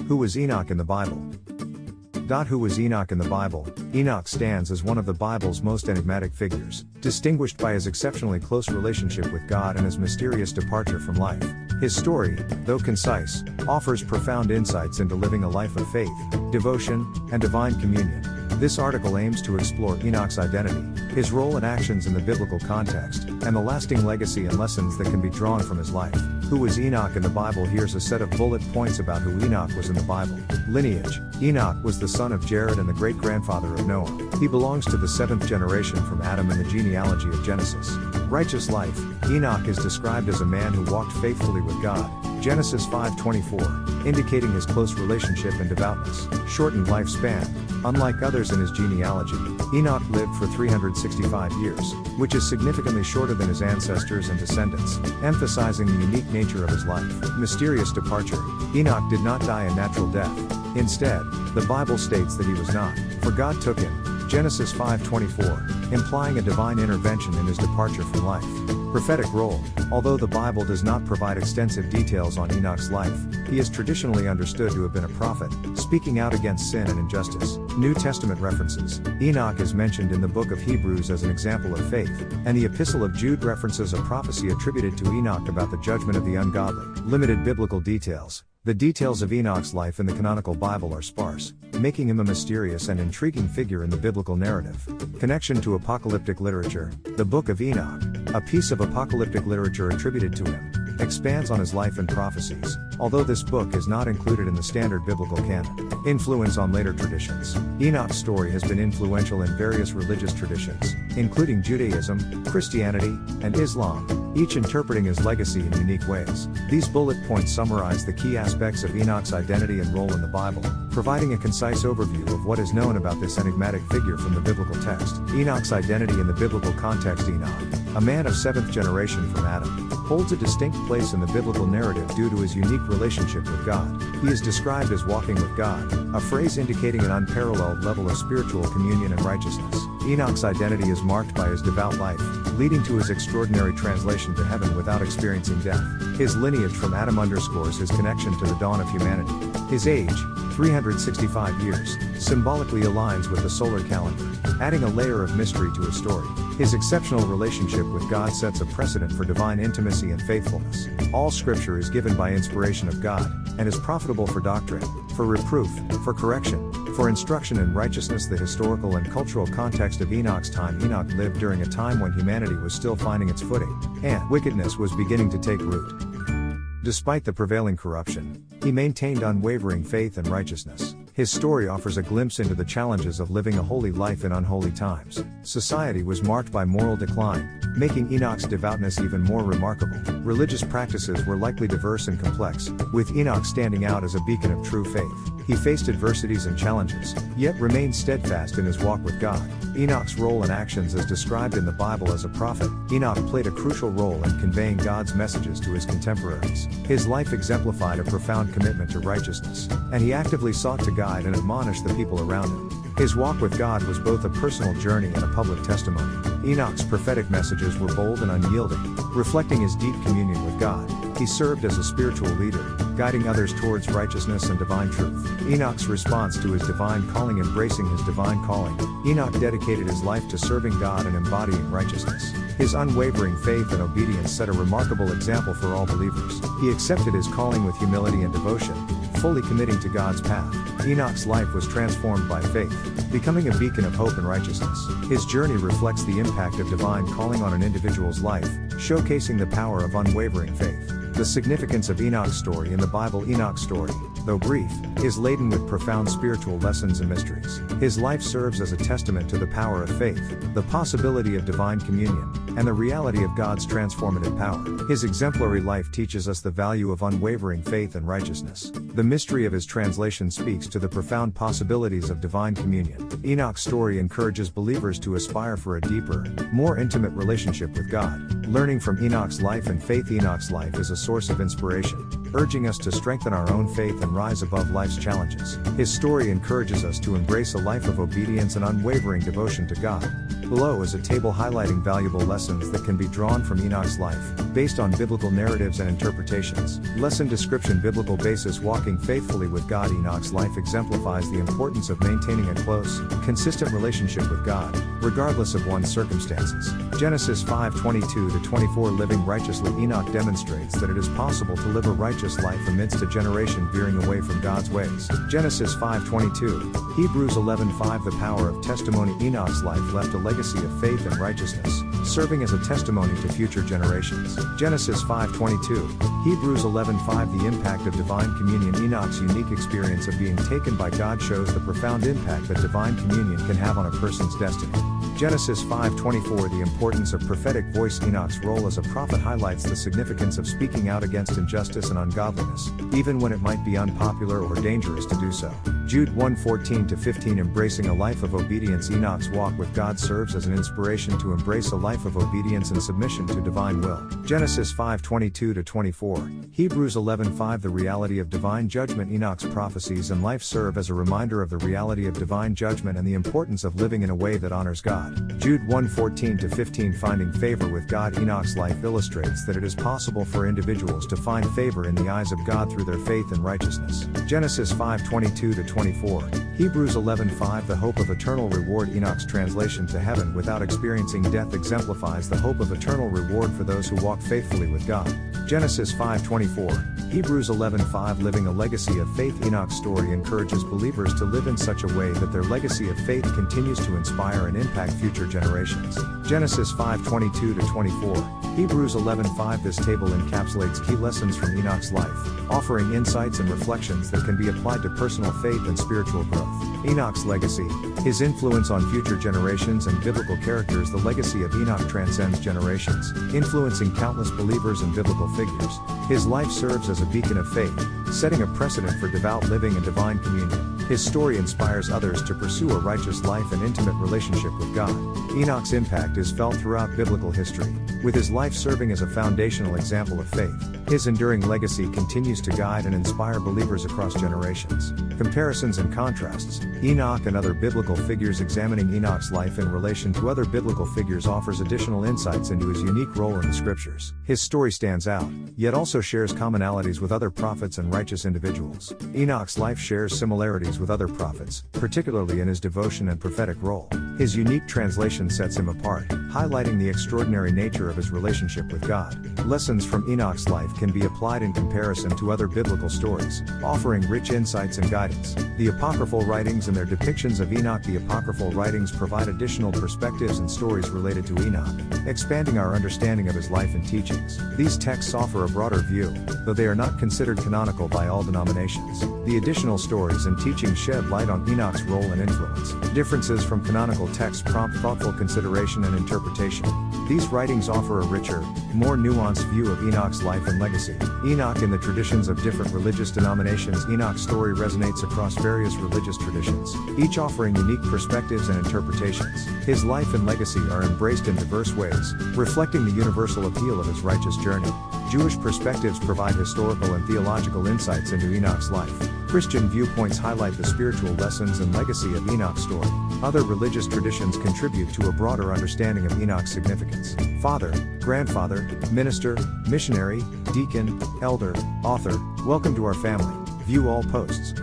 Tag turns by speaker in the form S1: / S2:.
S1: Who was Enoch in the Bible? Who was Enoch in the Bible? Enoch stands as one of the Bible's most enigmatic figures, distinguished by his exceptionally close relationship with God and his mysterious departure from life. His story, though concise, offers profound insights into living a life of faith, devotion, and divine communion. This article aims to explore Enoch's identity, his role and actions in the biblical context, and the lasting legacy and lessons that can be drawn from his life. Who was Enoch in the Bible? Here's a set of bullet points about who Enoch was in the Bible. Lineage. Enoch was the son of Jared and the great-grandfather of Noah. He belongs to the seventh generation from Adam in the genealogy of Genesis. Righteous life. Enoch is described as a man who walked faithfully with God. Genesis 5:24, indicating his close relationship and devoutness. Shortened lifespan. Unlike others in his genealogy, Enoch lived for 365 years, which is significantly shorter than his ancestors and descendants, emphasizing the unique nature of his life. Mysterious departure. Enoch did not die a natural death. Instead, the Bible states that he was not, for God took him. Genesis 5:24, implying a divine intervention in his departure from life. Prophetic role. Although the Bible does not provide extensive details on Enoch's life, he is traditionally understood to have been a prophet, speaking out against sin and injustice. New Testament references. Enoch is mentioned in the book of Hebrews as an example of faith, and the Epistle of Jude references a prophecy attributed to Enoch about the judgment of the ungodly. Limited biblical details. The details of Enoch's life in the canonical Bible are sparse, making him a mysterious and intriguing figure in the biblical narrative. Connection to apocalyptic literature. The Book of Enoch, a piece of apocalyptic literature attributed to him, expands on his life and prophecies, although this book is not included in the standard biblical canon. Influence on later traditions. Enoch's story has been influential in various religious traditions, including Judaism, Christianity, and Islam, each interpreting his legacy in unique ways. These bullet points summarize the key aspects of Enoch's identity and role in the Bible, providing a concise overview of what is known about this enigmatic figure from the biblical text. Enoch's identity in the biblical context. Enoch, a man of seventh generation from Adam, holds a distinct place in the biblical narrative due to his unique relationship with God. He is described as walking with God, a phrase indicating an unparalleled level of spiritual communion and righteousness. Enoch's identity is marked by his devout life, leading to his extraordinary translation to heaven without experiencing death. His lineage from Adam underscores his connection to the dawn of humanity. His age, 365 years, symbolically aligns with the solar calendar, adding a layer of mystery to his story. His exceptional relationship with God sets a precedent for divine intimacy and faithfulness. All scripture is given by inspiration of God, and is profitable for doctrine, for reproof, for correction, for instruction in righteousness. The historical and cultural context of Enoch's time. Enoch lived during a time when humanity was still finding its footing, and wickedness was beginning to take root. Despite the prevailing corruption, he maintained unwavering faith and righteousness. His story offers a glimpse into the challenges of living a holy life in unholy times. Society was marked by moral decline, making Enoch's devoutness even more remarkable. Religious practices were likely diverse and complex, with Enoch standing out as a beacon of true faith. He faced adversities and challenges, yet remained steadfast in his walk with God. Enoch's role and actions as described in the Bible as a prophet. Enoch played a crucial role in conveying God's messages to his contemporaries. His life exemplified a profound commitment to righteousness, and he actively sought to guide and admonish the people around him. His walk with God was both a personal journey and a public testimony. Enoch's prophetic messages were bold and unyielding, reflecting his deep communion with God. He served as a spiritual leader, guiding others towards righteousness and divine truth. Enoch's response to his divine calling. Embracing his divine calling, Enoch dedicated his life to serving God and embodying righteousness. His unwavering faith and obedience set a remarkable example for all believers. He accepted his calling with humility and devotion, fully committing to God's path. Enoch's life was transformed by faith, becoming a beacon of hope and righteousness. His journey reflects the impact of divine calling on an individual's life, showcasing the power of unwavering faith. The significance of Enoch's story in the Bible. Enoch's story, though brief, is laden with profound spiritual lessons and mysteries. His life serves as a testament to the power of faith, the possibility of divine communion, and the reality of God's transformative power. His exemplary life teaches us the value of unwavering faith and righteousness. The mystery of his translation speaks to the profound possibilities of divine communion. Enoch's story encourages believers to aspire for a deeper, more intimate relationship with God. Learning from Enoch's life and faith. Enoch's life is a source of inspiration, urging us to strengthen our own faith and rise above life's challenges. His story encourages us to embrace a life of obedience and unwavering devotion to God. Below is a table highlighting valuable lessons that can be drawn from Enoch's life, based on biblical narratives and interpretations. Lesson description: biblical basis. Walking faithfully with God. Enoch's life exemplifies the importance of maintaining a close, consistent relationship with God, regardless of one's circumstances. Genesis 5:22-24. Living righteously. Enoch demonstrates that it is possible to live a righteous life amidst a generation veering away from God's ways. Genesis 5:22. Hebrews 11:5. The power of testimony. Enoch's life left a legacy of faith and righteousness, serving as a testimony to future generations. Genesis 5:22. Hebrews 11:5. The impact of divine communion. Enoch's unique experience of being taken by God shows the profound impact that divine communion can have on a person's destiny. Genesis 5:24. The importance of prophetic voice. Enoch's role as a prophet highlights the significance of speaking out against injustice and ungodliness, even when it might be unpopular or dangerous to do so. Jude 1:14-15. Embracing a life of obedience. Enoch's walk with God serves as an inspiration to embrace a life of obedience and submission to divine will. Genesis 5:22-24. Hebrews 11:5. The reality of divine judgment. Enoch's prophecies and life serve as a reminder of the reality of divine judgment and the importance of living in a way that honors God. Jude 1:14-15. Finding favor with God. Enoch's life illustrates that it is possible for individuals to find favor in the eyes of God through their faith and righteousness. Genesis 5:22-24. Hebrews 11:5. The hope of eternal reward. Enoch's translation to heaven without experiencing death exemplifies the hope of eternal reward for those who walk faithfully with God. Genesis 5:24. Hebrews 11:5. Living a legacy of faith. Enoch's story encourages believers to live in such a way that their legacy of faith continues to inspire and impact future generations. Genesis 5:22-24. Hebrews 11:5. This table encapsulates key lessons from Enoch's life, offering insights and reflections that can be applied to personal faith and spiritual growth. Enoch's legacy. His influence on future generations and biblical characters. The legacy of Enoch transcends generations, influencing countless believers and biblical figures. His life serves as a beacon of faith, setting a precedent for devout living and divine communion. His story inspires others to pursue a righteous life and intimate relationship with God. Enoch's impact is felt throughout biblical history, with his life serving as a foundational example of faith. His enduring legacy continues to guide and inspire believers across generations. Comparisons and contrasts. Enoch and other biblical figures. Examining Enoch's life in relation to other biblical figures offers additional insights into his unique role in the scriptures. His story stands out, yet also shares commonalities with other prophets and righteous individuals. Enoch's life shares similarities with other prophets, particularly in his devotion and prophetic role. His unique translation sets him apart, highlighting the extraordinary nature of his relationship with God. Lessons from Enoch's life can be applied in comparison to other biblical stories, offering rich insights and guidance. The apocryphal writings and their depictions of Enoch. The apocryphal writings provide additional perspectives and stories related to Enoch, expanding our understanding of his life and teachings. These texts offer a broader view, though they are not considered canonical by all denominations. The additional stories and teachings shed light on Enoch's role and influence. Differences from canonical texts prompt thoughtful consideration and interpretation. These writings offer a richer, more nuanced view of Enoch's life and legacy. Enoch in the traditions of different religious denominations. Enoch's story resonates across various religious traditions, each offering unique perspectives and interpretations. His life and legacy are embraced in diverse ways, reflecting the universal appeal of his righteous journey. Jewish perspectives provide historical and theological insights into Enoch's life. Christian viewpoints highlight the spiritual lessons and legacy of Enoch's story. Other religious traditions contribute to a broader understanding of Enoch's significance. Father, grandfather, minister, missionary, deacon, elder, author, welcome to our family. View all posts.